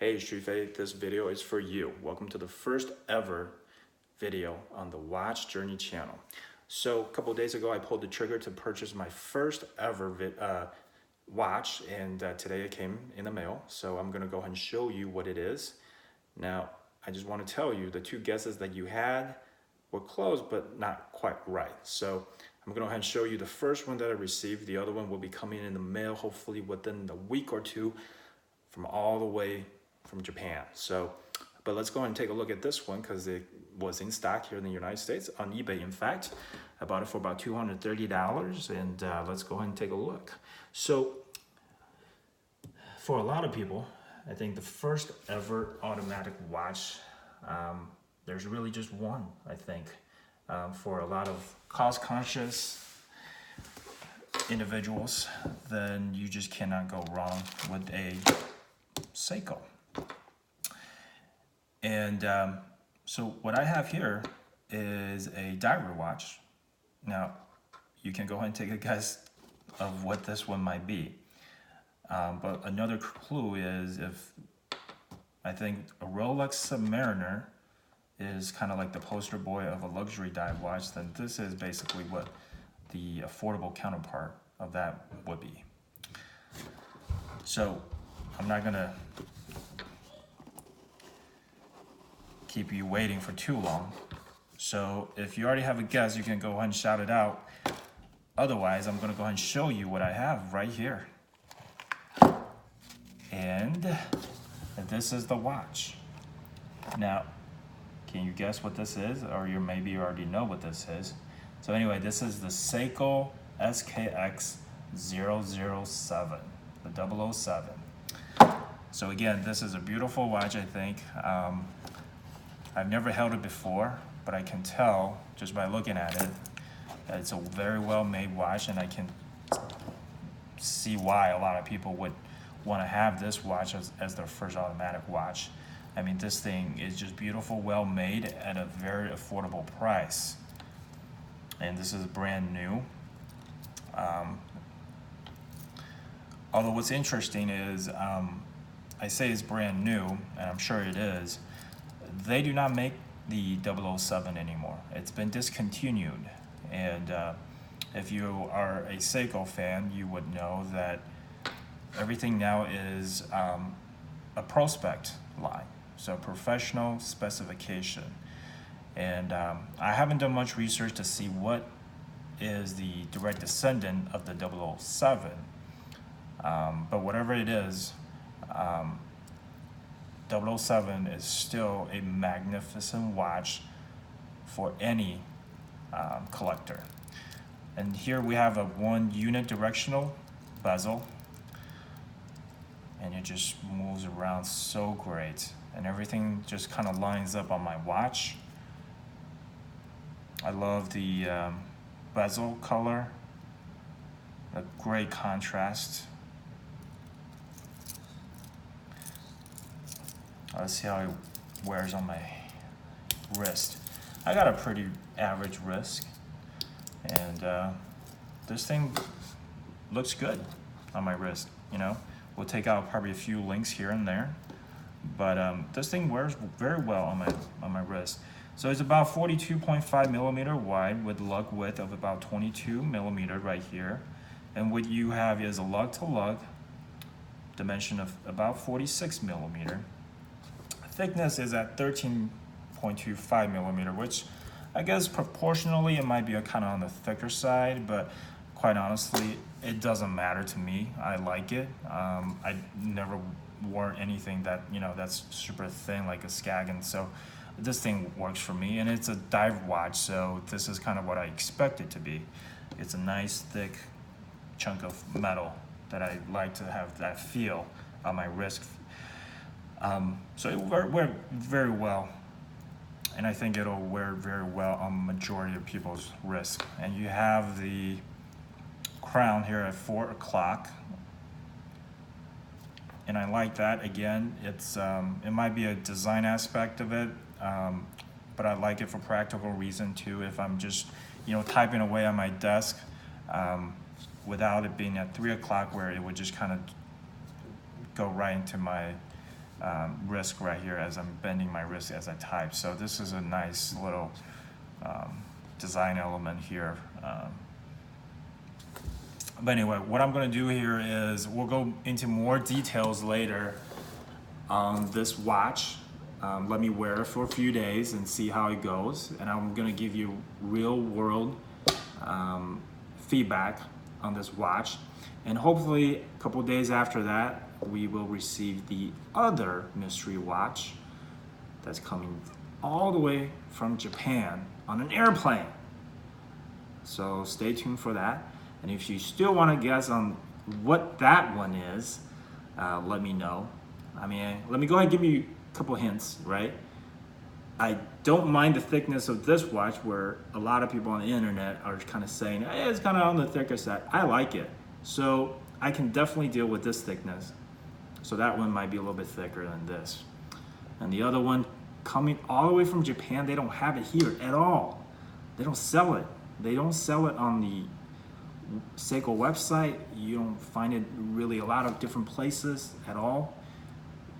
Hey Street Faith, this video is for you. Welcome to the first ever video on the Watch Journey channel. So a couple of days ago, I pulled the trigger to purchase my first ever watch, and today it came in the mail. So I'm gonna go ahead and show you what it is. Now, I just wanna tell you the two guesses that you had were close, but not quite right. So I'm gonna go ahead and show you the first one that I received. The other one will be coming in the mail, hopefully within a week or two, from all the way from Japan. So, but let's go ahead and take a look at this one because it was in stock here in the United States on eBay. In fact, I bought it for about $230, and let's go ahead and take a look. So, for a lot of people, I think the first ever automatic watch, there's really just one, I think. For a lot of cost-conscious individuals, then you just cannot go wrong with a Seiko. And so what I have here is a diver watch. Now, you can go ahead and take a guess of what this one might be. But another clue is if I think a Rolex Submariner is kind of like the poster boy of a luxury dive watch, then this is basically what the affordable counterpart of that would be. So I'm not gonna keep you waiting for too long. So if you already have a guess, you can go ahead and shout it out. Otherwise, I'm gonna go ahead and show you what I have right here. And this is the watch. Now, can you guess what this is? Or maybe you already know what this is. So anyway, this is the Seiko SKX 007, the 007. So again, this is a beautiful watch, I think. I've never held it before, but I can tell just by looking at it that it's a very well-made watch, and I can see why a lot of people would want to have this watch as their first automatic watch. I mean, this thing is just beautiful, well-made at a very affordable price. And this is brand new. Although what's interesting is, I say it's brand new, and I'm sure it is, they do not make the 007 anymore. It's been discontinued. And if you are a Seiko fan, you would know that everything now is a prospect line, so professional specification. And I haven't done much research to see what is the direct descendant of the 007, but whatever it is, 007 is still a magnificent watch for any collector. And here we have a one unit directional bezel, and it just moves around so great, and everything just kind of lines up on my watch. I love the bezel color, a great contrast. Let's see how it wears on my wrist. I got a pretty average wrist, and this thing looks good on my wrist, you know. We'll take out probably a few links here and there, but this thing wears very well on my wrist. So it's about 42.5 millimeter wide with lug width of about 22 millimeter right here. And what you have is a lug to lug dimension of about 46 millimeter. Thickness is at 13.25 millimeter, which I guess proportionally it might be kind of on the thicker side, but quite honestly, it doesn't matter to me. I like it. I never wore anything that, you know, that's super thin like a Skaggen, so this thing works for me, and it's a dive watch, so this is kind of what I expect it to be. It's a nice thick chunk of metal that I like to have that feel on my wrist. So it will wear very well, and I think it'll wear very well on majority of people's wrists. And you have the crown here at 4 o'clock, and I like that. Again, it's it might be a design aspect of it, but I like it for practical reason too. If I'm just, you know, typing away on my desk without it being at 3 o'clock, where it would just kind of go right into my wrist right here as I'm bending my wrist as I type. So this is a nice little design element here. But anyway, what I'm going to do here is we'll go into more details later on this watch. Let me wear it for a few days and see how it goes. And I'm going to give you real world feedback on this watch. And hopefully a couple days after that, we will receive the other mystery watch that's coming all the way from Japan on an airplane. So stay tuned for that. And if you still want to guess on what that one is, let me know. I mean, let me go ahead and give you a couple hints, right? I don't mind the thickness of this watch, where a lot of people on the internet are kind of saying, hey, it's kind of on the thicker side. I like it. So I can definitely deal with this thickness. So that one might be a little bit thicker than this. And the other one coming all the way from Japan, they don't have it here at all. They don't sell it. They don't sell it on the Seiko website. You don't find it really a lot of different places at all.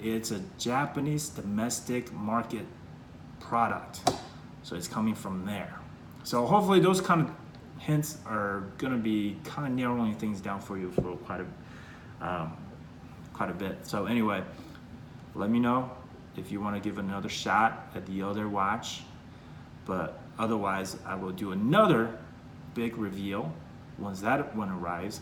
It's a Japanese domestic market product. So it's coming from there. So hopefully those kind of hints are gonna be kind of narrowing things down for you for quite a bit. So anyway, let me know if you want to give another shot at the other watch. But otherwise, I will do another big reveal once that one arrives.